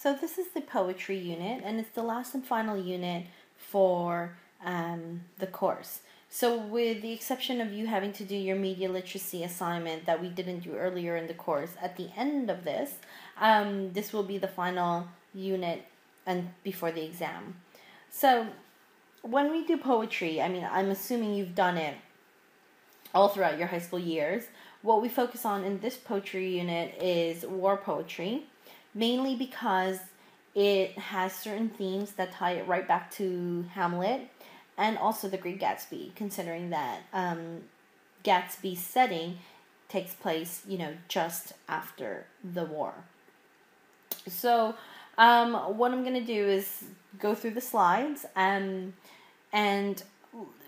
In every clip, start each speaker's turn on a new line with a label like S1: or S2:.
S1: So this is the poetry unit, and it's the last and final unit for the course. So with the exception of you having to do your media literacy assignment that we didn't do earlier in the course, at the end of this, this will be the final unit and before the exam. So when we do poetry, I mean, I'm assuming you've done it all throughout your high school years. What we focus on in this poetry unit is war poetry, mainly because it has certain themes that tie it right back to Hamlet and also The Great Gatsby, considering that Gatsby's setting takes place, just after the war. So what I'm going to do is go through the slides and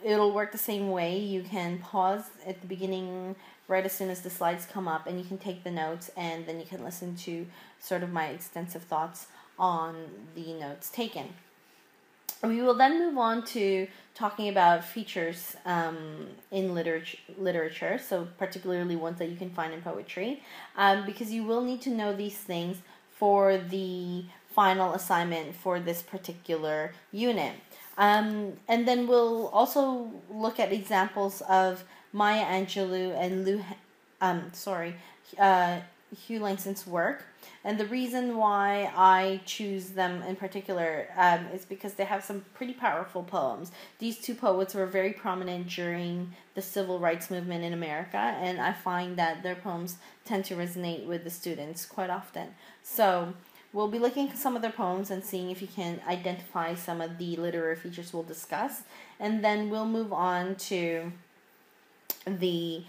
S1: it'll work the same way. You can pause at the beginning right as soon as the slides come up, and you can take the notes, and then you can listen to sort of my extensive thoughts on the notes taken. We will then move on to talking about features in literature, so particularly ones that you can find in poetry, because you will need to know these things for the final assignment for this particular unit. And then we'll also look at examples of Maya Angelou and Hugh Langston's work. And the reason why I choose them in particular is because they have some pretty powerful poems. These two poets were very prominent during the civil rights movement in America, and I find that their poems tend to resonate with the students quite often. So we'll be looking at some of their poems and seeing if you can identify some of the literary features we'll discuss. And then we'll move on to the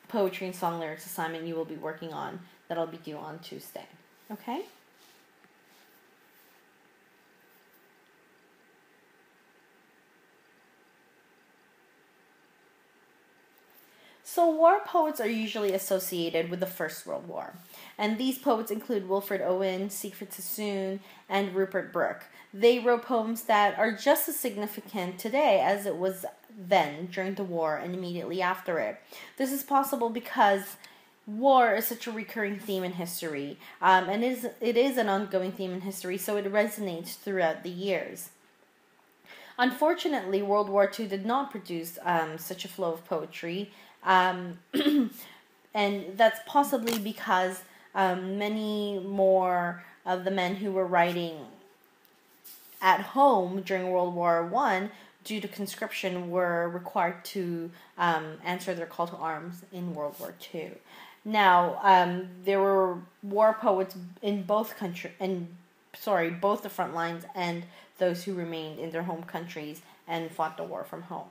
S1: poetry and song lyrics assignment you will be working on that'll be due on Tuesday. Okay? So war poets are usually associated with the First World War. And these poets include Wilfred Owen, Siegfried Sassoon, and Rupert Brooke. They wrote poems that are just as significant today as it was then during the war and immediately after it. This is possible because war is such a recurring theme in history, and it is an ongoing theme in history, so it resonates throughout the years. Unfortunately, World War II did not produce such a flow of poetry, and that's possibly because many more of the men who were writing at home during World War I, due to conscription, were required to answer their call to arms in World War II. Now, there were war poets in both the front lines and those who remained in their home countries and fought the war from home.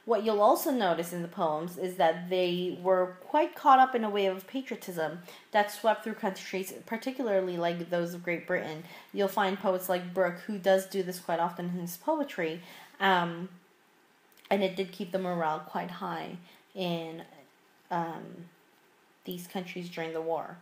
S1: What you'll also notice in the poems is that they were quite caught up in a wave of patriotism that swept through countries, particularly like those of Great Britain. You'll find poets like Brooke, who does do this quite often in his poetry, and it did keep the morale quite high in these countries during the war.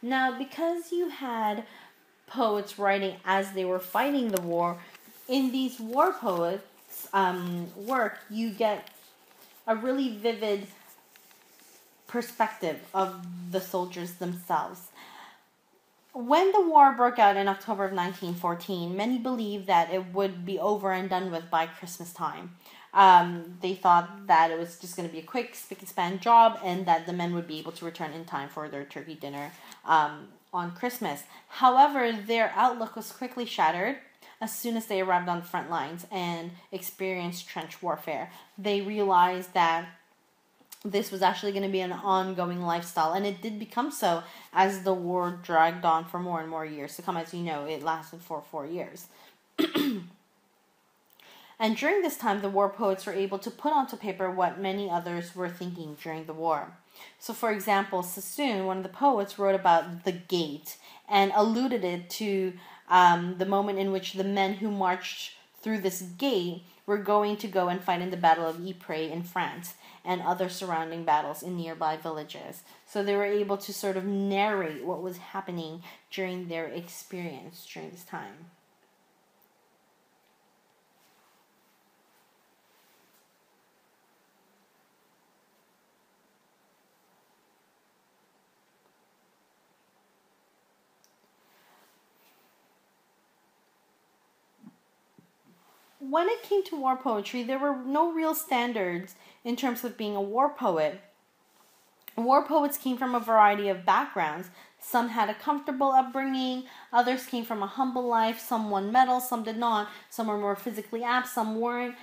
S1: Now, because you had poets writing as they were fighting the war, in these war poets' work, you get a really vivid perspective of the soldiers themselves. When the war broke out in October of 1914, many believed that it would be over and done with by Christmas time. They thought that it was just going to be a quick spick and span job and that the men would be able to return in time for their turkey dinner on Christmas. However, their outlook was quickly shattered as soon as they arrived on the front lines and experienced trench warfare. They realized that this was actually going to be an ongoing lifestyle, and it did become so as the war dragged on for more and more years to come. As you know, it lasted for 4 years. And during this time, the war poets were able to put onto paper what many others were thinking during the war. So, for example, Sassoon, one of the poets, wrote about the gate and alluded it to the moment in which the men who marched through this gate were going to go and fight in the Battle of Ypres in France and other surrounding battles in nearby villages. So they were able to sort of narrate what was happening during their experience during this time. When it came to war poetry, there were no real standards in terms of being a war poet. War poets came from a variety of backgrounds. Some had a comfortable upbringing, others came from a humble life, some won medals, some did not, some were more physically apt, some weren't.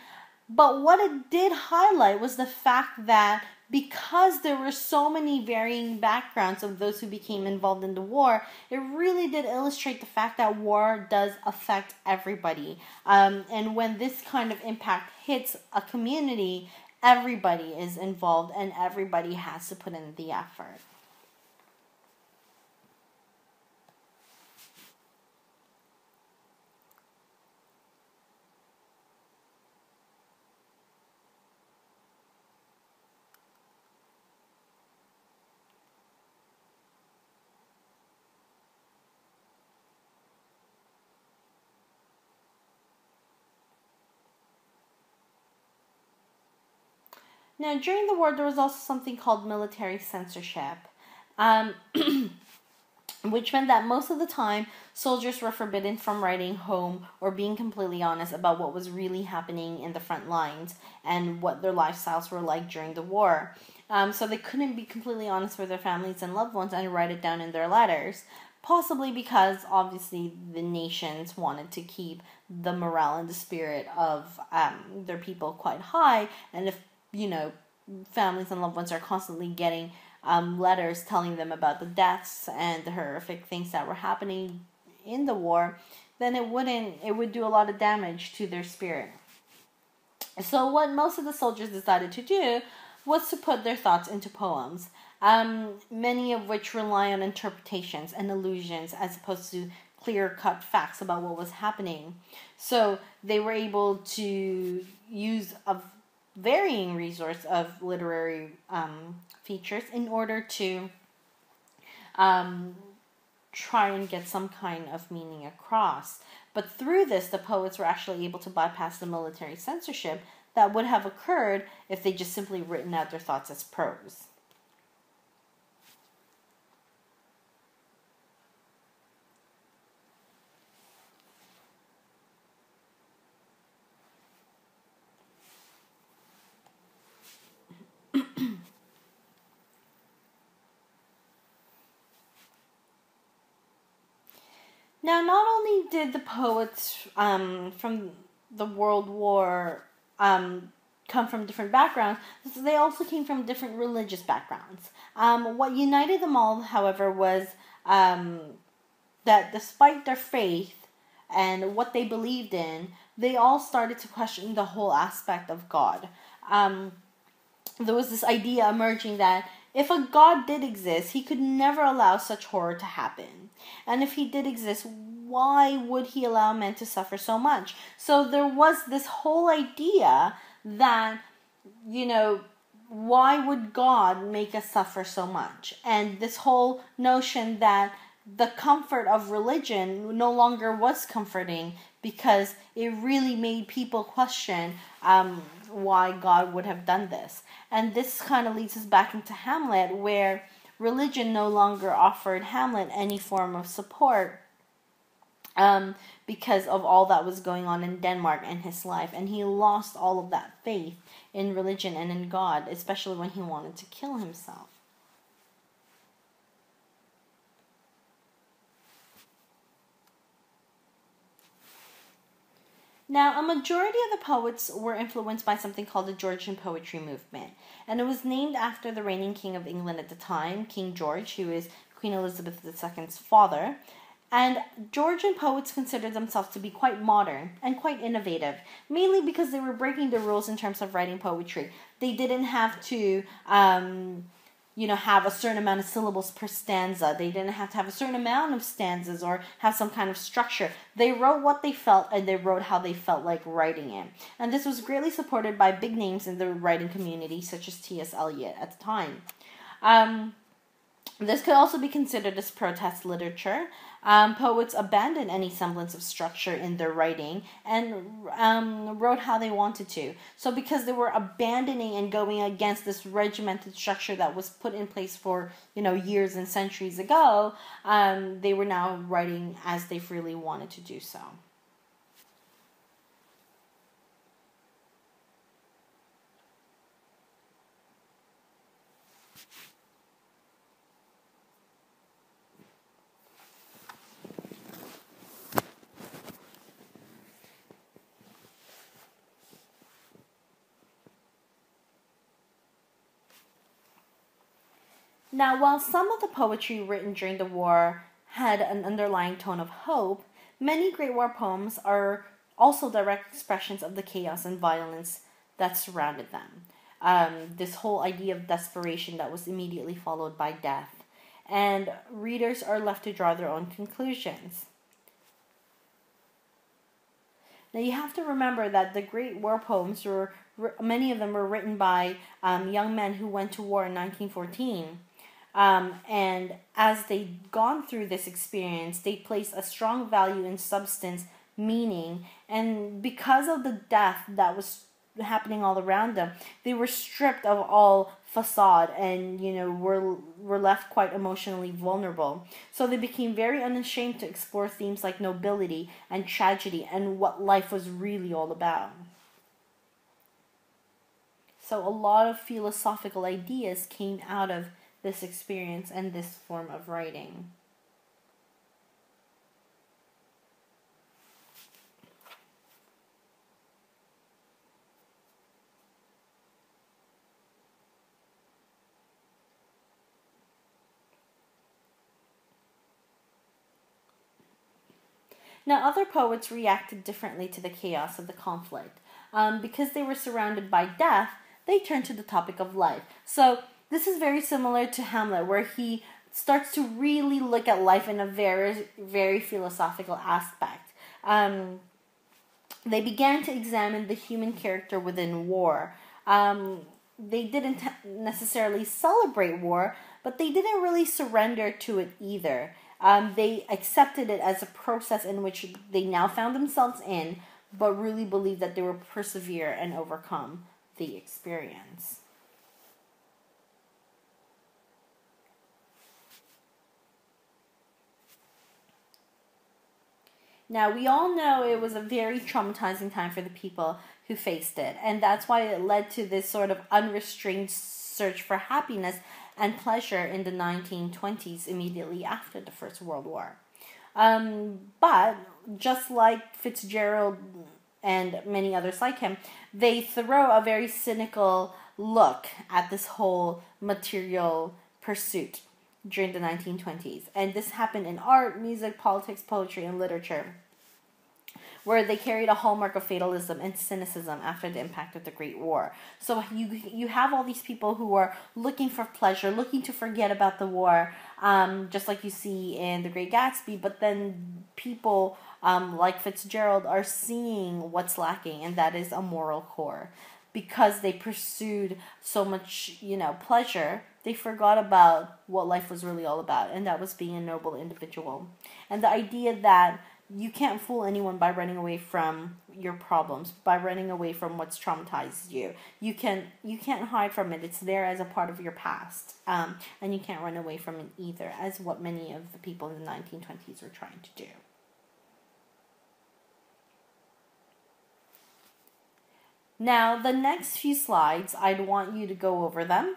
S1: But what it did highlight was the fact that because there were so many varying backgrounds of those who became involved in the war, it really did illustrate the fact that war does affect everybody. And when this kind of impact hits a community, everybody is involved and everybody has to put in the effort. Now, during the war, there was also something called military censorship, which meant that most of the time, soldiers were forbidden from writing home or being completely honest about what was really happening in the front lines and what their lifestyles were like during the war. So they couldn't be completely honest with their families and loved ones and write it down in their letters. Possibly because, obviously, the nations wanted to keep the morale and the spirit of their people quite high. And if, families and loved ones are constantly getting letters telling them about the deaths and the horrific things that were happening in the war, then it would do a lot of damage to their spirit. So what most of the soldiers decided to do was to put their thoughts into poems, many of which rely on interpretations and allusions as opposed to clear-cut facts about what was happening. So they were able to use a varying resource of literary features in order to try and get some kind of meaning across. But through this, the poets were actually able to bypass the military censorship that would have occurred if they just simply written out their thoughts as prose. Now, not only did the poets from the World War come from different backgrounds, they also came from different religious backgrounds. What united them all, however, was that despite their faith and what they believed in, they all started to question the whole aspect of God. There was this idea emerging that if a God did exist, he could never allow such horror to happen. And if he did exist, why would he allow men to suffer so much? So there was this whole idea that, why would God make us suffer so much? And this whole notion that the comfort of religion no longer was comforting because it really made people question why God would have done this. And this kind of leads us back into Hamlet, where religion no longer offered Hamlet any form of support because of all that was going on in Denmark and his life. And he lost all of that faith in religion and in God, especially when he wanted to kill himself. Now, a majority of the poets were influenced by something called the Georgian poetry movement, and it was named after the reigning king of England at the time, King George, who is Queen Elizabeth II's father. And Georgian poets considered themselves to be quite modern and quite innovative, mainly because they were breaking the rules in terms of writing poetry. They didn't have to have a certain amount of syllables per stanza. They didn't have to have a certain amount of stanzas or have some kind of structure. They wrote what they felt, and they wrote how they felt like writing it. And this was greatly supported by big names in the writing community, such as T.S. Eliot at the time. This could also be considered as protest literature. Poets abandoned any semblance of structure in their writing and wrote how they wanted to. So because they were abandoning and going against this regimented structure that was put in place for, years and centuries ago, they were now writing as they freely wanted to do so. Now, while some of the poetry written during the war had an underlying tone of hope, many Great War poems are also direct expressions of the chaos and violence that surrounded them. This whole idea of desperation that was immediately followed by death. And readers are left to draw their own conclusions. Now, you have to remember that the Great War poems many of them were written by young men who went to war in 1914. And as they'd gone through this experience, they placed a strong value in substance, meaning, and because of the death that was happening all around them, they were stripped of all facade and, were left quite emotionally vulnerable. So they became very unashamed to explore themes like nobility and tragedy and what life was really all about. So a lot of philosophical ideas came out of this experience and this form of writing. Now, other poets reacted differently to the chaos of the conflict. Because they were surrounded by death, they turned to the topic of life. So this is very similar to Hamlet, where he starts to really look at life in a very, very philosophical aspect. They began to examine the human character within war. They didn't necessarily celebrate war, but they didn't really surrender to it either. They accepted it as a process in which they now found themselves in, but really believed that they would persevere and overcome the experience. Now, we all know it was a very traumatizing time for the people who faced it, and that's why it led to this sort of unrestrained search for happiness and pleasure in the 1920s, immediately after the First World War. But, just like Fitzgerald and many others like him, they throw a very cynical look at this whole material pursuit during the 1920s. And this happened in art, music, politics, poetry, and literature, where they carried a hallmark of fatalism and cynicism after the impact of the Great War. So you have all these people who are looking for pleasure, looking to forget about the war, just like you see in The Great Gatsby, but then people like Fitzgerald are seeing what's lacking, and that is a moral core. Because they pursued so much, pleasure, they forgot about what life was really all about, and that was being a noble individual. And the idea that you can't fool anyone by running away from your problems, by running away from what's traumatized you. You can't hide from it. It's there as a part of your past, and you can't run away from it either, as what many of the people in the 1920s were trying to do. Now, the next few slides, I'd want you to go over them.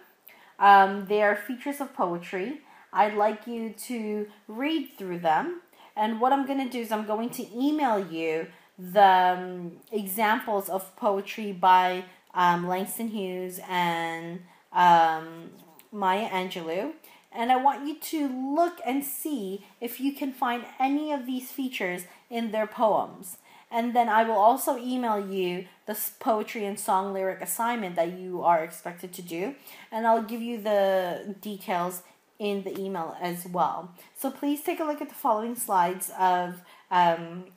S1: They are features of poetry. I'd like you to read through them. And what I'm going to do is I'm going to email you the examples of poetry by Langston Hughes and Maya Angelou. And I want you to look and see if you can find any of these features in their poems. And then I will also email you the poetry and song lyric assignment that you are expected to do. And I'll give you the details in the email as well. So please take a look at the following slides of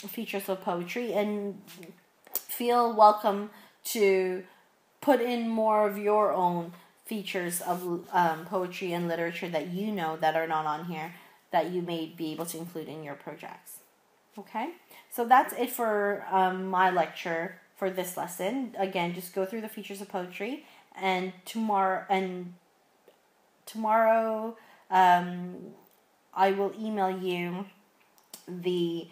S1: features of poetry, and feel welcome to put in more of your own features of poetry and literature that you know that are not on here, that you may be able to include in your projects. Okay, so that's it for my lecture for this lesson. Again, just go through the features of poetry, and tomorrow I will email you the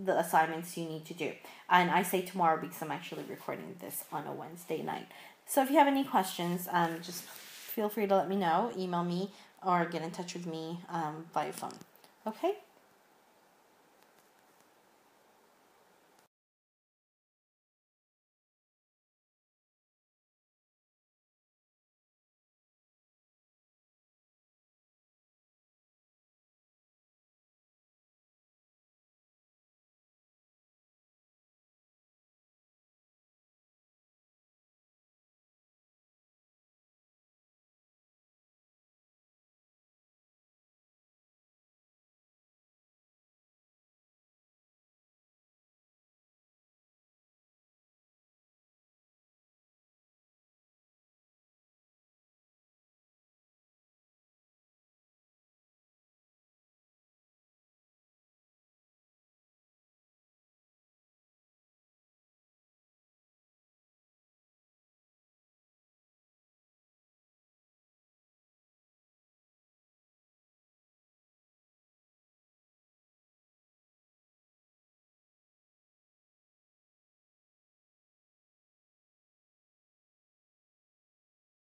S1: assignments you need to do. And I say tomorrow because I'm actually recording this on a Wednesday night. So if you have any questions, just feel free to let me know, email me, or get in touch with me via phone. Okay?